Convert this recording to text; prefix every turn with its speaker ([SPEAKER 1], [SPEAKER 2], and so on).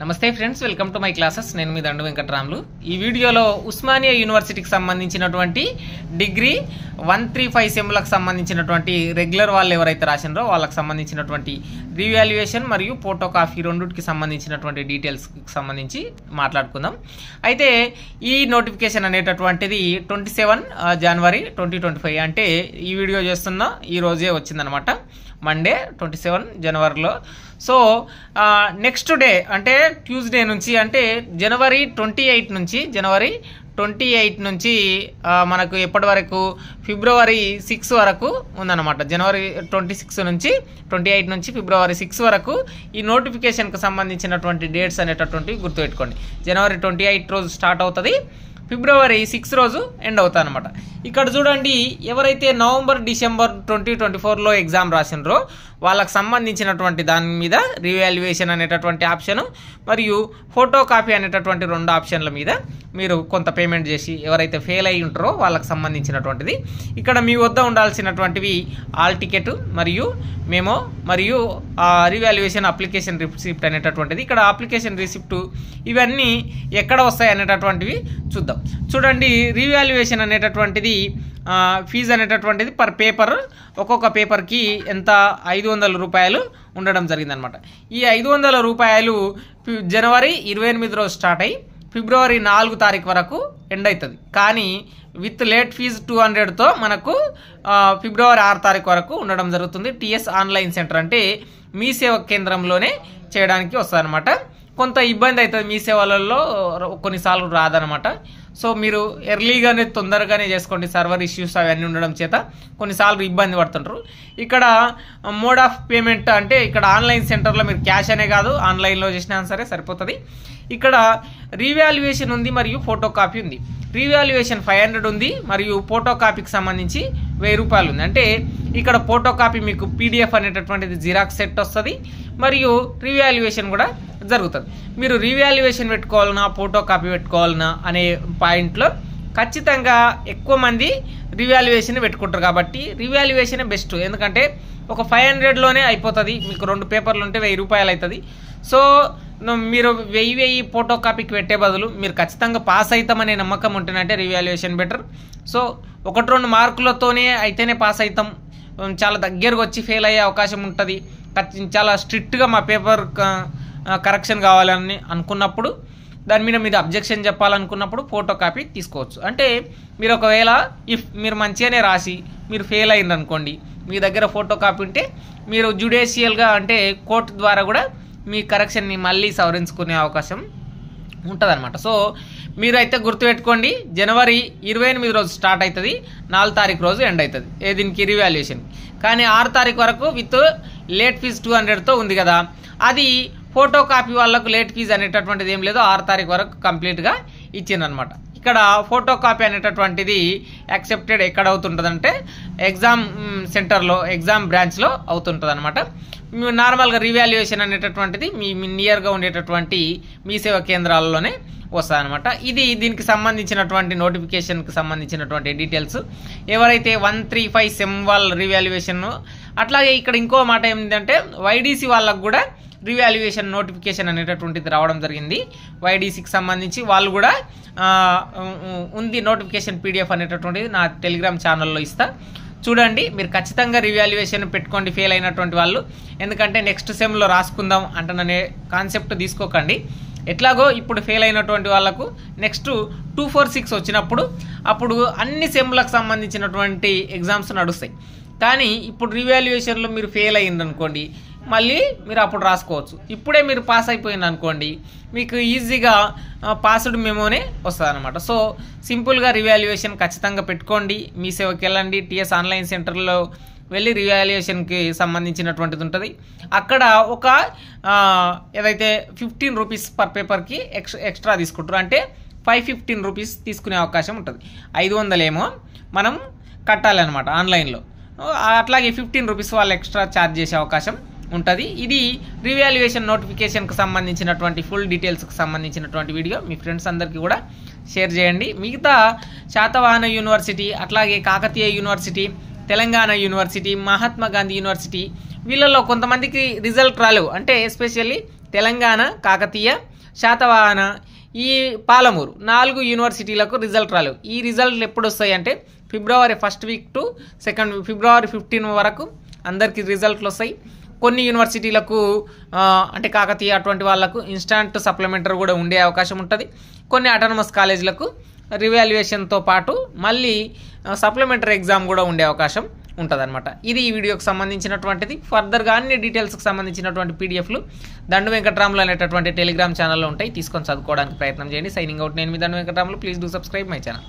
[SPEAKER 1] నమస్తే friends, welcome to my classes. నేను మీ దండు వెంకటరాములు. ఈ వీడియోలో ఉస్మానియా యూనివర్సిటీకి సంబంధించినటువంటి డిగ్రీ 135 సెమ్లకు సంబంధించినటువంటి రెగ్యులర్ వాళ్ళు ఎవరైతే రాసినారో వాళ్ళకి సంబంధించినటువంటి రీవాల్యుయేషన్ మరియు ఫోటో కాపీ రెండుకి సంబంధించినటువంటి డీటెయిల్స్కి సంబంధించి మాట్లాడుకుందాం. అయితే ఈ నోటిఫికేషన్ అనేటటువంటిది 27 జనవరి 2025 అంటే ఈ వీడియో చేస్తున్న ఈ రోజే వచ్చిందనమాట, మండే 27 జనవరిలో. సో నెక్స్ట్ డే అంటే ట్యూస్డే నుంచి, అంటే జనవరి 28 నుంచి మనకు ఎప్పటి వరకు ఫిబ్రవరి 6 వరకు ఉందన్నమాట. జనవరి 26 నుంచి 28 నుంచి ఫిబ్రవరి 6 వరకు ఈ నోటిఫికేషన్కి సంబంధించినటువంటి డేట్స్ అనేటటువంటివి గుర్తుపెట్టుకోండి. జనవరి 28 రోజు స్టార్ట్ అవుతుంది, ఫిబ్రవరి 6 రోజు ఎండ్ అవుతా అనమాట. ఇక్కడ చూడండి, ఎవరైతే నవంబర్ డిసెంబర్ 2024లో ఎగ్జామ్ రాసినారో వాళ్ళకి సంబంధించినటువంటి దాని మీద రీవాల్యుయేషన్ అనేటటువంటి ఆప్షన్ మరియు ఫోటో కాపీ అనేటటువంటి 2 ఆప్షన్ల మీద మీరు కొంత పేమెంట్ చేసి ఎవరైతే ఫెయిల్ అయి ఉంటారో వాళ్ళకి సంబంధించినటువంటిది. ఇక్కడ మీ వద్ద ఉండాల్సినటువంటివి ఆల్ టికెట్ మరియు మెమో మరియు రీవాల్యుయేషన్ అప్లికేషన్ రిసిప్ట్ అనేటటువంటిది. ఇక్కడ అప్లికేషన్ రిసిప్ట్ ఇవన్నీ ఎక్కడ వస్తాయి అనేటటువంటివి చూద్దాం. చూడండి, రీవాల్యుయేషన్ అనేటటువంటిది ఫీజు అనేటటువంటిది పర్ పేపర్, ఒక్కొక్క పేపర్కి ఎంత 500 రూపాయలు ఉండడం జరిగిందనమాట. ఈ 500 రూపాయలు జనవరి 28 రోజు స్టార్ట్ అయ్యి ఫిబ్రవరి 4 తారీఖు వరకు ఎండ్ అవుతుంది. కానీ విత్ లేట్ ఫీజు 200తో మనకు ఫిబ్రవరి 6 తారీఖు వరకు ఉండడం జరుగుతుంది. టీఎస్ ఆన్లైన్ సెంటర్ అంటే మీ సేవ కేంద్రంలోనే చేయడానికి వస్తుంది అనమాట. కొంత ఇబ్బంది అవుతుంది, మీ సేవలలో కొన్నిసార్లు రాదనమాట. సో మీరు ఎర్లీగానే తొందరగానే చేసుకోండి, సర్వర్ ఇష్యూస్ అవన్నీ ఉండడం చేత కొన్నిసార్లు ఇబ్బంది పడుతుంటారు. ఇక్కడ మోడ్ ఆఫ్ పేమెంట్ అంటే ఇక్కడ ఆన్లైన్ సెంటర్లో మీరు క్యాష్ అనే కాదు ఆన్లైన్లో చేసినా సరే సరిపోతుంది. ఇక్కడ రీవాల్యుయేషన్ ఉంది మరియు ఫోటో కాపీ ఉంది. రీవాల్యుయేషన్ 500 ఉంది మరియు ఫోటో కాపీకి సంబంధించి 1000 రూపాయలు ఉంది. అంటే ఇక్కడ ఫోటో కాపీ మీకు పీడిఎఫ్ అనేటటువంటిది జిరాక్స్ సెట్ వస్తుంది మరియు రీవాల్యుయేషన్ కూడా జరుగుతుంది. మీరు రీవాల్యుయేషన్ పెట్టుకోవాలన్నా ఫోటో కాపీ పెట్టుకోవాలన్నా అనే పాయింట్లో ఖచ్చితంగా ఎక్కువ మంది రీవాల్యుయేషన్ పెట్టుకుంటారు కాబట్టి రీవాల్యుయేషన్ బెస్ట్. ఎందుకంటే ఒక 500లోనే అయిపోతుంది, మీకు 2 పేపర్లు ఉంటే 1000 రూపాయలు అవుతుంది. సో మీరు 1000 ఫోటో కాపీకి పెట్టే బదులు మీరు ఖచ్చితంగా పాస్ అవుతామనే నమ్మకం ఉంటేనంటే రీవాల్యుయేషన్ బెటర్. సో 1-2 మార్కులతోనే అయితేనే పాస్ అవుతాం, చాలా దగ్గరకు వచ్చి ఫెయిల్ అయ్యే అవకాశం ఉంటుంది. చాలా స్ట్రిక్ట్గా మా పేపర్ కరెక్షన్ కావాలని అనుకున్నప్పుడు, దాని మీద మీరు అబ్జెక్షన్ చెప్పాలనుకున్నప్పుడు ఫోటో కాపీ తీసుకోవచ్చు. అంటే మీరు ఒకవేళ మీరు మంచిగానే రాసి మీరు ఫెయిల్ అయింది అనుకోండి, మీ దగ్గర ఫోటో కాపీ ఉంటే మీరు జ్యుడిషియల్గా అంటే కోర్టు ద్వారా కూడా మీ కరెక్షన్ని మళ్ళీ సవరించుకునే అవకాశం ఉంటుంది అనమాట. సో మీరైతే గుర్తుపెట్టుకోండి, జనవరి 28 రోజు స్టార్ట్ అవుతుంది, 4 తారీఖు రోజు ఎండ్ అవుతుంది దీనికి రీవాల్యుయేషన్. కానీ 6 తారీఖు వరకు విత్ లేట్ ఫీజు 200తో ఉంది కదా, అది ఫోటో కాపీ వాళ్ళకు లేట్ ఫీజు అనేటటువంటిది ఏం లేదు, 6 తారీఖు వరకు కంప్లీట్గా ఇచ్చిందనమాట. ఇక్కడ ఫోటో కాపీ అనేటటువంటిది యాక్సెప్టెడ్ ఎక్కడ అవుతుంటుందంటే ఎగ్జామ్ సెంటర్లో, ఎగ్జామ్ బ్రాంచ్లో అవుతుంటుంది అనమాట. నార్మల్గా రీవాల్యుయేషన్ అనేటటువంటిది మీ నియర్గా ఉండేటటువంటి మీ సేవా కేంద్రాలలోనే వస్తుంది అనమాట. ఇది దీనికి సంబంధించినటువంటి నోటిఫికేషన్కి సంబంధించినటువంటి డీటెయిల్స్. ఎవరైతే 135 సెమ్ వాళ్ళ రీవాల్యుయేషన్, అట్లాగే ఇక్కడ ఇంకో మాట ఏంటంటే వైడీసీ వాళ్ళకు కూడా రీవాల్యుయేషన్ నోటిఫికేషన్ అనేటటువంటిది రావడం జరిగింది. వైడీసీకి సంబంధించి వాళ్ళు కూడా ఉంది నోటిఫికేషన్ పీడిఎఫ్ అనేటటువంటిది నా టెలిగ్రామ్ ఛానల్లో ఇస్తా, చూడండి. మీరు ఖచ్చితంగా రీవాల్యుయేషన్ పెట్టుకోండి ఫెయిల్ అయినటువంటి వాళ్ళు, ఎందుకంటే నెక్స్ట్ సెమ్లో రాసుకుందాం అంటననే కాన్సెప్ట్ తీసుకోకండి. ఎట్లాగో ఇప్పుడు ఫెయిల్ అయినటువంటి వాళ్ళకు నెక్స్ట్ 246 వచ్చినప్పుడు అప్పుడు అన్ని సెమ్లకు సంబంధించినటువంటి ఎగ్జామ్స్ నడుస్తాయి. కానీ ఇప్పుడు రీవాల్యుయేషన్లో మీరు ఫెయిల్ అయ్యింది అనుకోండి, మళ్ళీ మీరు అప్పుడు రాసుకోవచ్చు. ఇప్పుడే మీరు పాస్ అయిపోయింది అనుకోండి, మీకు ఈజీగా పాస్డ్ మెమోనే వస్తుంది అనమాట. సో సింపుల్గా రీవాల్యుయేషన్ ఖచ్చితంగా పెట్టుకోండి, మీ సేవకి వెళ్ళండి, టీఎస్ ఆన్లైన్ సెంటర్లో వెళ్ళి రీవాల్యుయేషన్కి సంబంధించినటువంటిది ఉంటుంది. అక్కడ ఒక ఏదైతే 15 రూపీస్ పర్ పేపర్కి ఎక్స్ట్రా తీసుకుంటారు, అంటే 515 రూపీస్ తీసుకునే అవకాశం ఉంటుంది. 500 ఏమో మనం కట్టాలన్నమాట ఆన్లైన్లో, అట్లాగే 15 రూపీస్ వాళ్ళు ఎక్స్ట్రా ఛార్జ్ చేసే అవకాశం ఉంటుంది. ఇది రీవాల్యుయేషన్ నోటిఫికేషన్కి సంబంధించినటువంటి ఫుల్ డీటెయిల్స్కి సంబంధించినటువంటి వీడియో మీ ఫ్రెండ్స్ అందరికీ కూడా షేర్ చేయండి. మిగతా శాతవాహన యూనివర్సిటీ, అట్లాగే Kakatiya university, Telangana university, Mahatma Gandhi university వీళ్ళలో కొంతమందికి రిజల్ట్ రాలేవు, అంటే ఎస్పెషల్లీ తెలంగాణ, కాకతీయ, శాతవాహన, ఈ పాలమూరు 4 యూనివర్సిటీలకు రిజల్ట్ రాలేవు. ఈ రిజల్ట్లు ఎప్పుడు వస్తాయి అంటే ఫిబ్రవరి 1st వీక్ టు ఫిబ్రవరి 15 వరకు అందరికీ రిజల్ట్లు వస్తాయి. కొన్ని యూనివర్సిటీలకు అంటే కాకతీయ అటువంటి వాళ్ళకు ఇన్స్టాంట్ సప్లిమెంటరీ కూడా ఉండే అవకాశం ఉంటుంది. కొన్ని అటానమస్ కాలేజీలకు రివాల్యుయేషన్తో పాటు మళ్ళీ సప్లిమెంటరీ ఎగ్జామ్ కూడా ఉండే అవకాశం ఉంటుందన్నమాట. ఇది ఈ వీడియోకి సంబంధించినటువంటిది. ఫర్దర్గా అన్ని డీటెయిల్స్కి సంబంధించినటువంటి పీడిఎఫ్లు దండు వెంకటరాములు అనేటటువంటి టెలిగ్రామ్ ఛానల్లో ఉంటాయి. తీసుకొని చదువుకోవడానికి ప్రయత్నం చేయండి. Signing out. నేను మీ దండు Venkataramulu. Please do subscribe my channel.